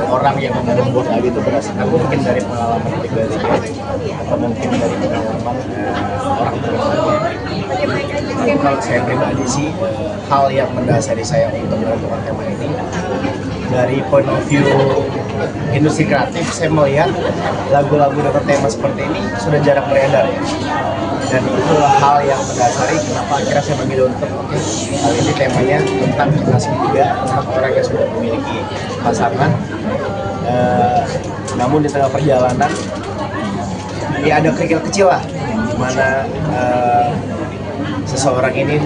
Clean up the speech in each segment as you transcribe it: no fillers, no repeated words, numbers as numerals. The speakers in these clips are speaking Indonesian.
orang yang membuat lagu itu berdasarkan mungkin dari pengalaman pribadi atau mungkin dari pengalaman orang terdekat. Kalau saya pribadi sih, hal yang mendasari saya untuk menentukan tema ini dari point of view industri kreatif, saya melihat lagu-lagu dengan tema seperti ini sudah jarang beredar ya. Dan itulah hal yang mendasari kenapa akhirnya saya memilih untuk kali ini temanya tentang cinta segitiga, tentang orang yang sudah memiliki pasangan, namun di tengah perjalanan ya ada kerikil kecil lah, dimana seseorang ini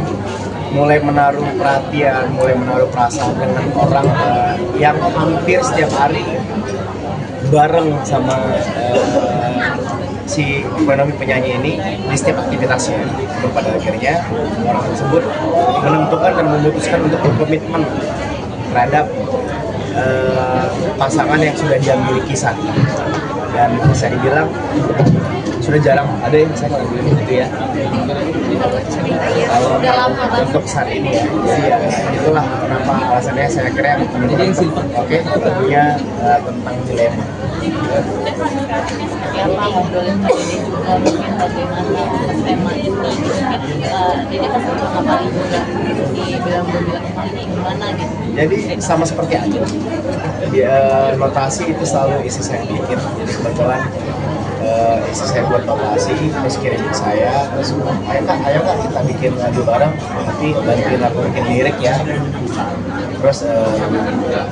mulai menaruh perhatian, mulai menaruh perasaan dengan orang yang hampir setiap hari bareng sama si penyanyi ini di setiap aktivitasnya. Pada akhirnya orang tersebut menentukan dan memutuskan untuk berkomitmen terhadap pasangan yang sudah dia miliki saat ini. Dan bisa dibilang sudah jarang ada yang saya lakuin gitu ya. Kalau untuk saat ini ya, jadi ya itulah kenapa alasannya saya kira oke tentunya tentang dilema. Apa ngobrolin tadi juga mungkin bagaimana tema ini jadi pas pertama kali juga dibilang ini gimana gitu. Jadi sama seperti aja ya, notasi itu selalu isi saya pikir. Jadi kebetulan isi saya buat notasi, terus kirim ke saya, terus ayo kak kita bikin lagu bareng, tapi bantuin aku bikin lirik ya. Terus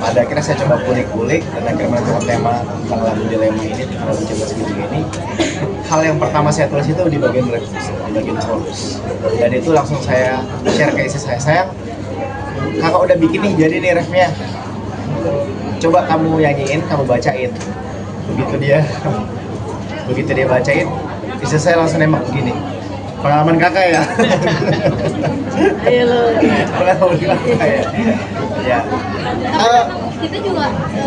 pada akhirnya saya coba kulik-kulik dan akhirnya menentukan tema tentang lagu dilema ini, lagu cinta segitiga ini. Hal yang pertama saya tulis itu di bagian ref, di bagian chorus, dan itu langsung saya share ke isi saya, sayang kakak udah bikin nih, jadi nih refnya, coba kamu nyanyiin, kamu bacain. Begitu dia bacain, isi saya langsung nembak begini, pengalaman kakak ya. Ayo lo. Pengalaman kakak ya. Ya. Kita juga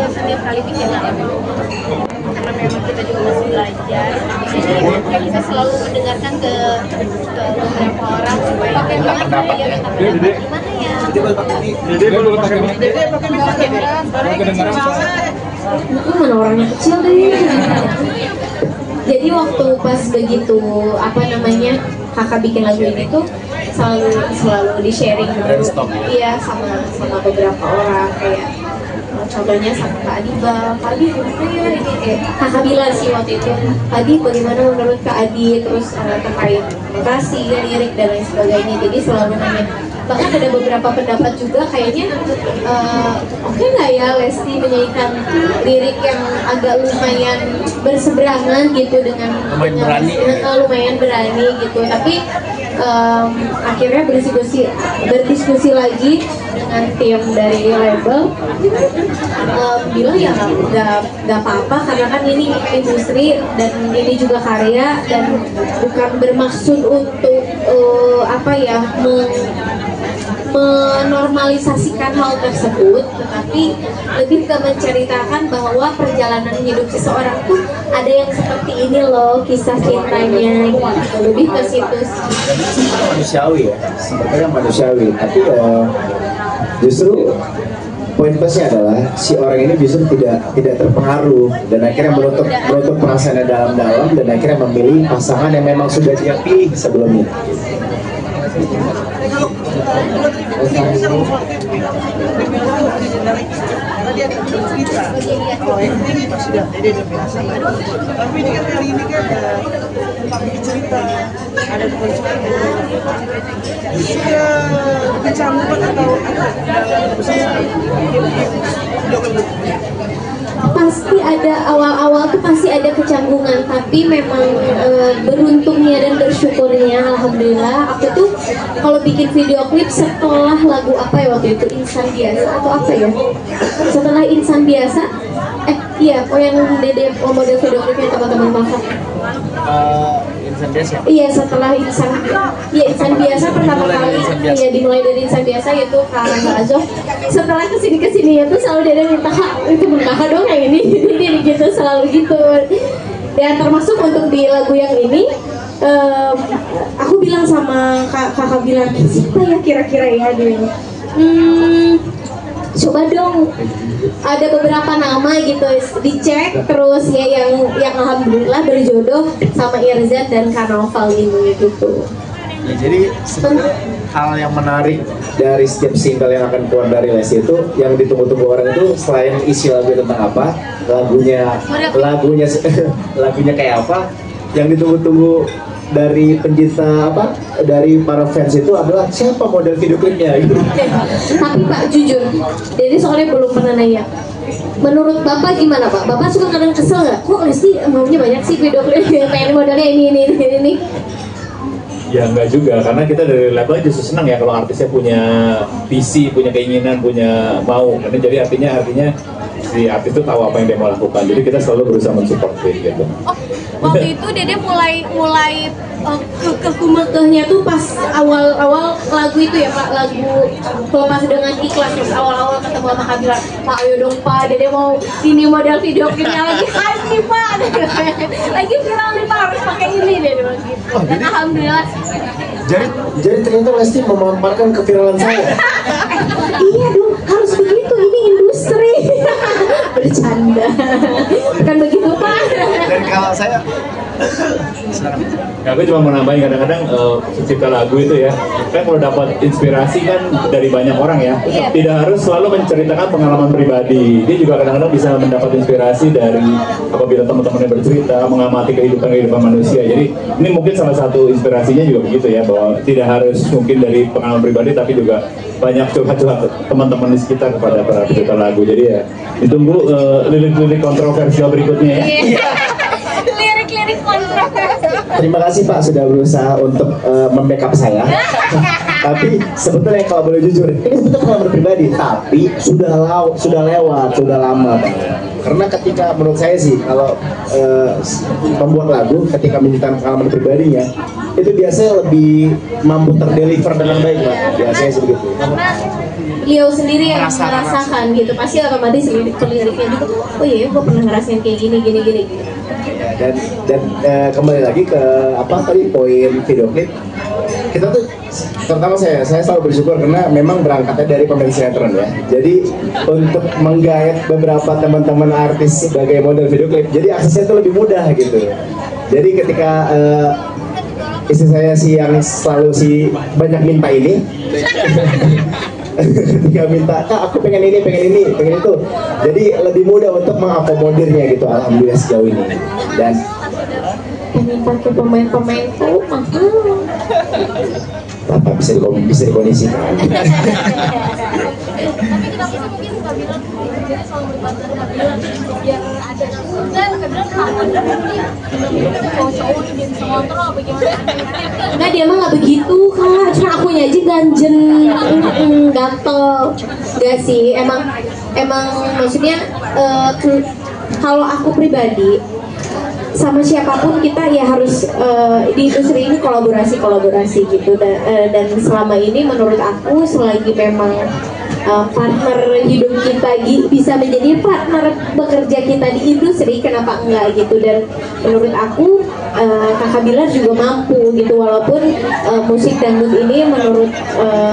setiap kali bikin lagu, karena memang kita juga masih belajar. Jadi kita selalu mendengarkan ke beberapa orang supaya minta pendapat ya. Gimana ya? Mana orangnya kecil deh. Jadi waktu pas begitu kakak bikin lagu ini tuh selalu di sharing dulu, iya sama beberapa orang, kayak contohnya sama Kak Adiba, Kak Adi gimana ya ini, kakak bilang sih waktu itu, Adi bagaimana menurut Kak Adi, terus terkait notasi, lirik dan lain sebagainya. Jadi selalu nanya, bahkan ada beberapa pendapat juga kayaknya oke nggak ya Lesti menyanyikan lirik yang agak lumayan berseberangan gitu dengan lumayan berani gitu, tapi akhirnya berdiskusi lagi dengan tim dari label, bilang ya nggak apa-apa karena kan ini industri dan ini juga karya dan bukan bermaksud untuk menormalisasikan hal tersebut, tetapi lebih ke menceritakan bahwa perjalanan hidup seseorang tuh ada yang seperti ini loh kisah cintanya, gitu. Lebih ke situ sih. Manusiawi ya, sebenarnya manusiawi, tapi justru poin plusnya adalah si orang ini justru tidak terpengaruh dan akhirnya menutup perasaannya dalam-dalam dan akhirnya memilih pasangan yang memang sudah dia pilih sebelumnya. Karena dia cerita kalau ini sudah dia biasa, tapi ini kan kali ini kan bikin cerita ada konsep dia kecanggungan atau pasti ada awal-awal tuh pasti ada kecanggungan, tapi memang beruntungnya dan bersyukurnya alhamdulillah aku tuh kalau bikin video klip setelah lagu apa ya waktu itu, Insan Biasa atau apa ya, setelah Insan Biasa iya yang Dede model video klipnya teman-teman masak Insan Biasa. Iya setelah Insan Biasa pertama kali ya dimulai dari Insan Biasa yaitu Kak Azov. Setelah kesini ya tuh selalu Dede minta itu kakak dong yang ini, jadi gitu selalu gitu. Dan termasuk untuk di lagu yang ini aku bilang sama kakak bilang siapa ya kira-kira ya dia coba dong, ada beberapa nama gitu dicek terus ya yang alhamdulillah berjodoh sama Irzan dan Karnaval ini gitu. Ya, jadi sebenarnya hal yang menarik dari setiap single yang akan keluar dari Lesti itu yang ditunggu-tunggu orang itu selain isi lagu tentang apa, lagunya kayak apa, yang ditunggu-tunggu dari pencinta apa, dari para fans itu adalah siapa model video klipnya gitu. Tapi Pak jujur, jadi soalnya belum pernah nanya. Menurut Bapak gimana Pak? Bapak suka kadang kesel nggak? Kok Lesti maunya banyak sih video klipnya, pengen modelnya ini. Ya enggak juga, karena kita dari label justru senang ya kalau artisnya punya visi, punya keinginan, punya mau. Karena jadi artinya si artis itu tahu apa yang dia mau lakukan. Jadi kita selalu berusaha mensupport gitu. Oh, waktu itu Dede mulai Kekehnya tuh pas awal lagu itu ya Pak, lagu Pelepas Dengan Ikhlas, terus awal-awal ketemu sama Kak bilang, Pak ayo dong Pak, Dede mau ini model video klipnya lagi hype nih Pak, lagi viral nih Pak, harus pakai ini Dede bilang gitu. Dan alhamdulillah. Jadi ternyata Lesti memanfaatkan keviralan saya. Iya dong, harus begitu, ini industri. Bercanda, bukan begitu Pak. Dan kalau saya Ya, aku cuma mau nambahin kadang-kadang pencipta lagu itu ya, kan kalau dapat inspirasi kan dari banyak orang ya, tidak harus selalu menceritakan pengalaman pribadi. Dia juga kadang-kadang bisa mendapat inspirasi dari apabila teman-temannya bercerita, mengamati kehidupan manusia. Jadi ini mungkin salah satu inspirasinya juga begitu ya, bahwa tidak harus mungkin dari pengalaman pribadi, tapi juga banyak curhat-curhat teman-teman di sekitar kepada para pencipta lagu. Jadi ya ditunggu lirik-lirik kontroversial berikutnya ya. Lirik-lirik kontroversi. Terima kasih Pak sudah berusaha untuk membackup saya. Tapi sebetulnya kalau boleh jujur, ini sebetulnya pengalaman pribadi, tapi sudah lewat, sudah lama. Karena ketika menurut saya sih kalau membuat lagu, ketika menciptakan pengalaman pribadinya, itu biasanya lebih mampu terdeliver dengan baik Pak. Biasanya sebegitu. Beliau sendiri yang merasakan gitu, pasti otomatis liriknya juga, oh iya gue pernah ngerasain kayak gini gitu. Dan kembali lagi ke apa tadi poin video klip, kita tuh terutama saya selalu bersyukur karena memang berangkatnya dari pemain sinetron ya. Jadi untuk menggait beberapa teman-teman artis sebagai model video klip, jadi aksesnya itu lebih mudah gitu. Jadi ketika istri saya sih yang selalu banyak minta ini ketika minta, Kak aku pengen ini, pengen itu, jadi lebih mudah untuk mengakomodirnya gitu, alhamdulillah sejauh ini. Dan pengen pakai pemain tuh mahal. Bapak bisa dikondisikan. Tapi kenapa sih mungkin Kak bilang jadi selalu melibatkan Kak bilang biar ada dan Kak bilang kangen cowok-cowok dia bisa kontrol apa gimana? Enggak, dia mah nggak begitu Kak, cuma akunya aja ganjen, gatel. Enggak sih, emang maksudnya kalau aku pribadi sama siapapun kita ya harus di industri ini kolaborasi gitu, dan selama ini menurut aku selagi memang partner hidup kita bisa menjadi partner bekerja kita di industri, kenapa enggak gitu. Dan menurut aku Kakak Bilar juga mampu gitu, walaupun musik dangdut ini menurut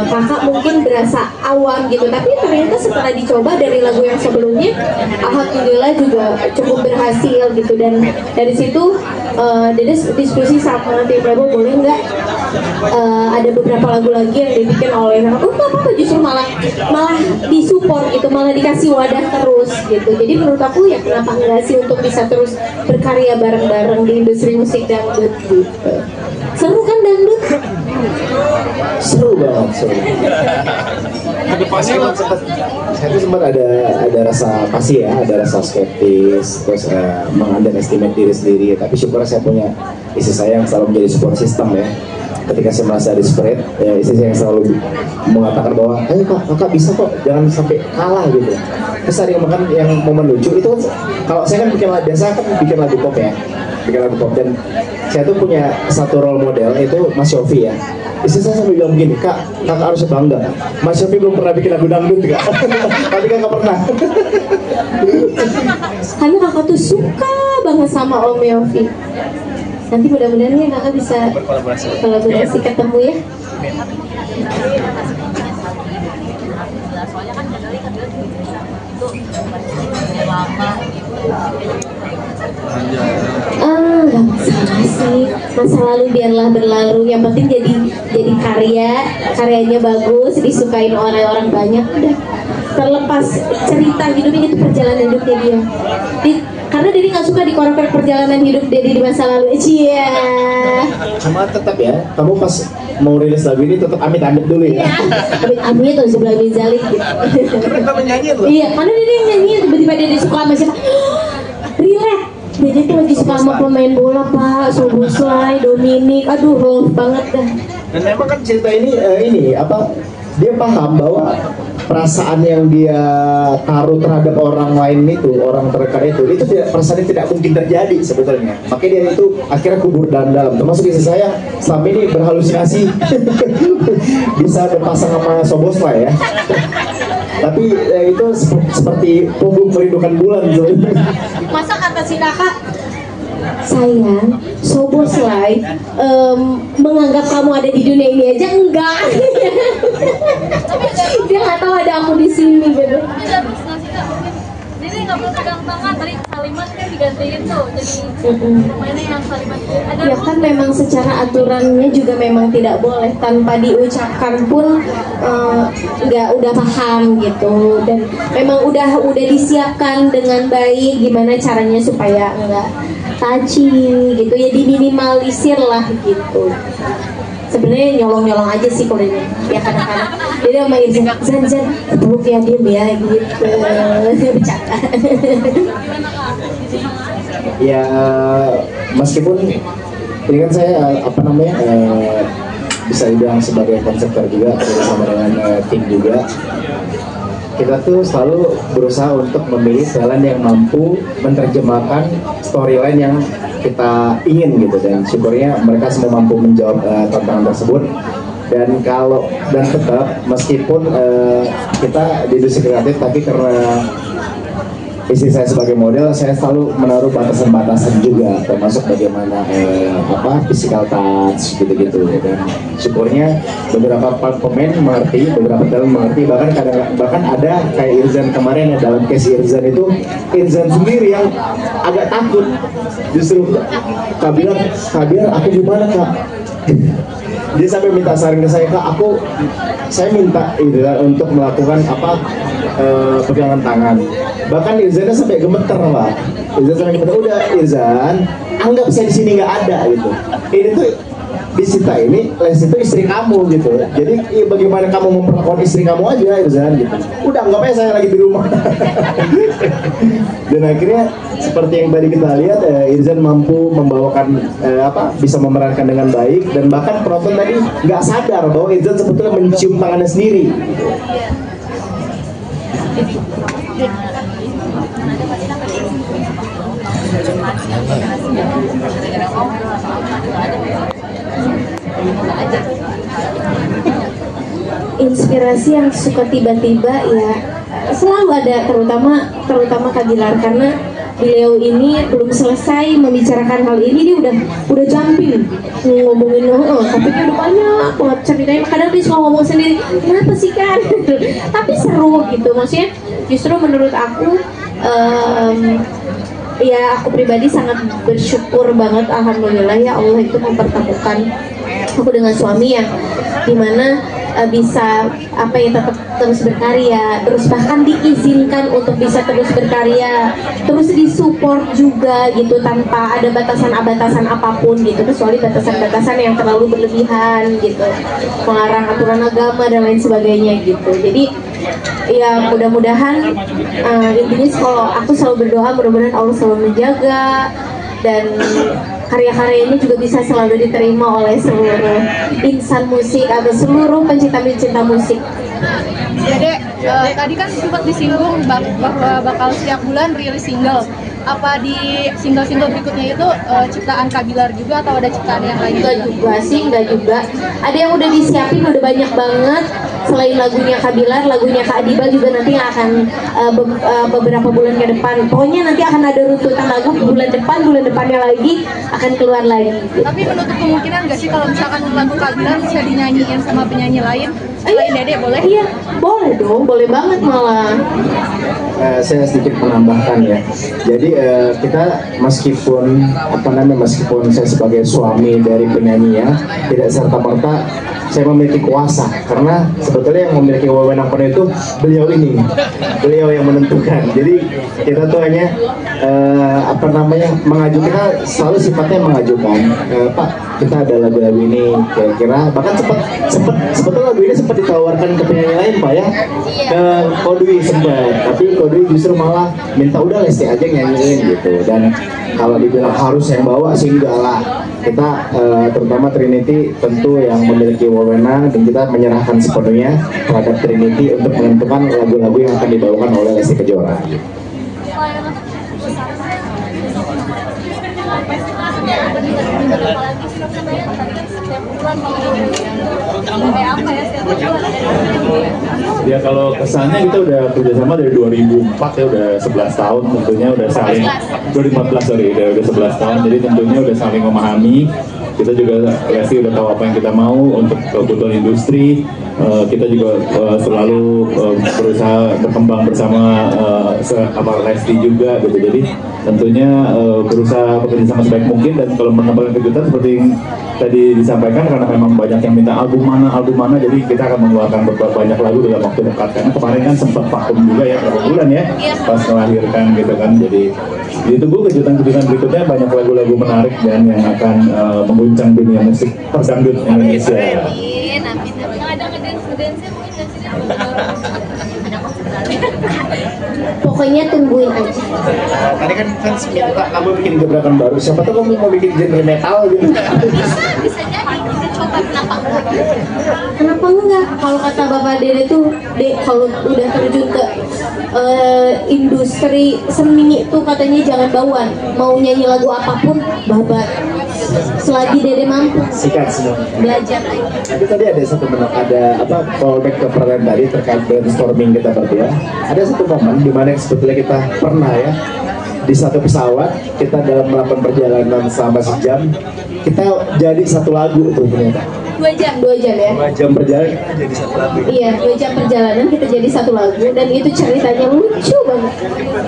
kakak mungkin berasa awam gitu, tapi ternyata setelah dicoba dari lagu yang sebelumnya alhamdulillah juga cukup berhasil gitu. Dan dari situ Dede diskusi sama tim label, boleh nggak ada beberapa lagu lagi yang dibikin oleh kakak. Oh nggak apa-apa, justru malah disupport gitu, malah dikasih wadah terus gitu. Jadi menurut aku ya kenapa enggak sih untuk bisa terus berkarya bareng-bareng di industri musik dangdut gitu. Seru kan dangdut? Seru banget, seru. Saya tuh sempat ada rasa pasti ya, ada rasa skeptis, terus mengunderestimate diri sendiri. Tapi syukur saya punya istri saya yang selalu menjadi support system ya. Ketika saya merasa desperate, ya istri saya yang selalu mengatakan bahwa, ayo kakak bisa kok, jangan sampai kalah gitu. Terus ada yang momen lucu itu, kalau saya kan biasa bikin lagu pop ya, dan saya tuh punya satu role model itu Mas Yofi ya. Istri saya sampai bilang begini, kakak harus bangga, Mas Yofi belum pernah bikin lagu dangdut Kak. Tapi kakak pernah. Karena kakak tuh suka banget sama Om Yofi. Nanti mudah-mudahan ya kakak bisa kolaborasi ketemu ya. Soalnya kan dari lama gitu. Gak masalah sih, masa lalu biarlah berlalu, yang penting jadi karyanya bagus, disukain orang-orang banyak, udah. Terlepas cerita hidupnya itu perjalanan hidupnya dia. Karena Dedi nggak suka dikorek perjalanan hidup Dedi di masa lalu. Cia. Cuma tetap ya, kamu pas mau rilis lagu ini tetap amit-amit dulu ya. Amit-amit tuh sebelah Mizalik gitu. Kita menyanyi loh. Iya, karena Dedi yang nyanyi, tiba-tiba Dedi suka sama siapa? Relax. Dedi tuh lagi suka sama pemain bola Pak, Soboslai, Dominic, aduh love banget dah. Dan memang kan cerita ini dia paham bahwa perasaan yang dia taruh terhadap orang lain itu, orang terdekat itu perasaan yang tidak mungkin terjadi sebetulnya. Makanya dia itu akhirnya kubur dalam. Termasuk istri saya selama ini berhalusinasi bisa berpasang sama Soboslai ya. Tapi itu seperti punggung merindukan bulan. Masa kata si kakak, sayang, Soboslai menganggap kamu ada di dunia ini aja enggak. Dia nggak tahu ada aku di sini gitu. Jadi nggak perlu pegang tangan, tadi kalimat kan digantiin tuh, jadi mainnya yang kalimat ada. Ya kan memang secara aturannya juga memang tidak boleh, tanpa diucapkan pun udah paham gitu, dan memang udah disiapkan dengan baik gimana caranya supaya enggak taci gitu ya, diminimalisir lah gitu. Sebenarnya nyolong aja sih kalau ini ya, kadang-kadang jadi sama Irzan peluk ya, diem ya gitu, bercanda. Ya meskipun ini kan saya bisa dibilang sebagai konseptor juga bersama dengan tim juga, kita tuh selalu berusaha untuk memilih talent yang mampu menerjemahkan storyline yang kita ingin gitu, dan syukurnya mereka semua mampu menjawab tantangan tersebut. Dan tetap meskipun kita di industri kreatif, tapi karena istri saya sebagai model, saya selalu menaruh batasan-batasan juga, termasuk bagaimana physical touch gitu-gitu. Dan syukurnya beberapa pemain mengerti, beberapa talent mengerti, bahkan ada kayak Irzan kemarin ya, dalam case Irzan itu Irzan sendiri yang agak takut, justru Kak bilang aku gimana Kak? Dia sampai minta saran ke saya, Kak, saya minta untuk melakukan pegangan tangan. Bahkan Irzan sampai gemeter Pak. Udah Irzan, anggap saya di sini nggak ada gitu. Ini tuh di Sita ini, Les itu istri kamu gitu. Jadi bagaimana kamu memperlakukan istri kamu aja Irzan gitu. Udah anggap aja saya lagi di rumah. Dan akhirnya seperti yang tadi kita lihat, Irzan mampu membawakan bisa memerankan dengan baik, dan bahkan penonton tadi nggak sadar bahwa Irzan sebetulnya mencium tangannya sendiri. Inspirasi yang suka tiba-tiba ya selalu ada, terutama Kak Gilar, karena beliau ini belum selesai membicarakan hal ini dia udah jumping ngomongin tapi dia udah banyak banget ceritanya. Kadang dia suka ngomong sendiri, kenapa sih kan? Tapi seru gitu, maksudnya justru menurut aku ya aku pribadi sangat bersyukur banget, alhamdulillah ya Allah itu mempertemukan aku dengan suami yang dimana bisa tetap terus berkarya, terus bahkan diizinkan untuk bisa terus berkarya, terus disupport juga gitu tanpa ada batasan apapun gitu, kecuali batasan-batasan yang terlalu berlebihan gitu, melarang aturan agama dan lain sebagainya gitu. Jadi ya mudah-mudahan intinya kalau aku selalu berdoa mudah-mudahan Allah selalu menjaga, dan karya-karyanya juga bisa selalu diterima oleh seluruh insan musik atau seluruh pencinta musik. Ya Dek, tadi kan sempat disinggung bahwa bakal setiap bulan rilis single. Apa di single-single berikutnya itu ciptaan Kak Gilar juga atau ada ciptaan yang lain? Enggak juga. Ada yang udah disiapin, udah banyak banget. selain lagunya Kak Bilar, lagunya Kak Adiba juga nanti akan beberapa bulan ke depan. Pokoknya nanti akan ada runtutan lagu bulan depannya lagi akan keluar lagi. Tapi menutup kemungkinan nggak sih kalau misalkan lagu Kak Bilar bisa dinyanyiin sama penyanyi lain selain Dede, boleh? Iya, boleh dong, boleh banget malah. Saya sedikit menambahkan ya. Jadi kita meskipun saya sebagai suami dari penyanyi ya, tidak serta-merta saya memiliki kuasa, karena sebetulnya yang memiliki wewenang penuh itu beliau yang menentukan. Jadi kita tuh hanya mengajukan, kita selalu sifatnya mengajukan, Pak, kita ada lagu-lagu ini kira-kira, bahkan sebetulnya lagu ini sempat ditawarkan ke penyanyi lain Pak ya, ke Kodwi sempat, tapi Kodwi justru malah minta udah Lesti aja nyanyiin gitu. Dan kalau dibilang harus yang bawa sih enggak lah, kita terutama Trinity tentu yang memiliki wewenang, dan kita menyerahkan sepenuhnya terhadap Trinity untuk menentukan lagu-lagu yang akan dibawakan oleh Lesti Kejora. Ya kalau kesannya kita udah kerjasama dari 2004 ya, udah 11 tahun tentunya, udah saling 2014 sorry, udah 11 tahun, jadi tentunya udah saling memahami. Kita juga Lesti udah tahu apa yang kita mau untuk kebutuhan industri. Kita juga selalu berusaha berkembang bersama sama Lesti juga gitu. Jadi tentunya berusaha bekerja sama sebaik mungkin, dan kalau menambahkan kejutan seperti yang tadi disampaikan, karena memang banyak yang minta album mana, jadi kita akan mengeluarkan banyak lagu dalam waktu dekat. Karena kemarin kan sempat vakum juga ya beberapa bulan ya pas melahirkan gitu kan. Jadi ditunggu kejutan-kejutan berikutnya, banyak lagu-lagu menarik dan yang akan mengguncang dunia musik dangdut Indonesia. Amin, amin. Ada ngedance-ngedance mungkin Pokoknya tungguin aja. Tadi kan fans minta kamu bikin gebrakan baru, siapa tahu kamu mau bikin genre metal gitu. bisa jadi kita coba, kenapa enggak? Kenapa enggak? Kalau kata Bapak Dede tuh, kalau udah terjun ke industri seni itu katanya jangan bauan. Mau nyanyi lagu apapun, babat. Selagi Dede mampu. Sikat semua. Belajar lagi. Tapi tadi ada satu callback ke pertanyaan tadi terkait brainstorming kita berdua. Ada satu momen di mana sebetulnya kita pernah ya di satu pesawat, kita dalam melakukan perjalanan selama sejam, kita jadi satu lagu tuh ternyata. 2 jam ya? 2 jam perjalanan kita jadi satu lagu. Iya, 2 jam perjalanan kita jadi satu lagu, dan itu ceritanya lucu banget.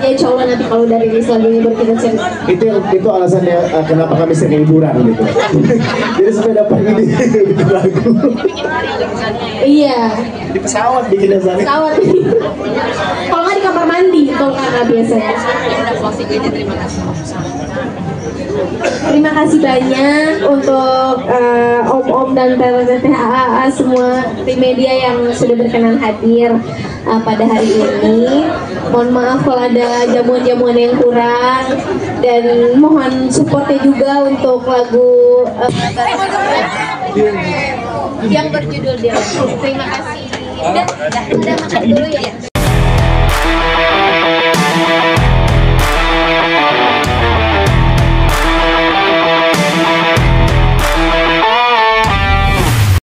Ya insya Allah nanti kalau dari rilis lagunya baru kita cerita. Itu alasannya kenapa kami sering liburan gitu. Jadi supaya dapat ini bikin lagu. Iya. Di pesawat bikin dasarnya. Pesawat. Kalau nggak di kamar mandi, kalau kakak biasanya. Udah closing aja, terima kasih. Terima kasih banyak untuk om-om dan tete AAA semua tim media yang sudah berkenan hadir pada hari ini. Mohon maaf kalau ada jamuan-jamuan yang kurang, dan mohon supportnya juga untuk lagu yang berjudul Dia. Terima kasih. Udah makan dulu ya.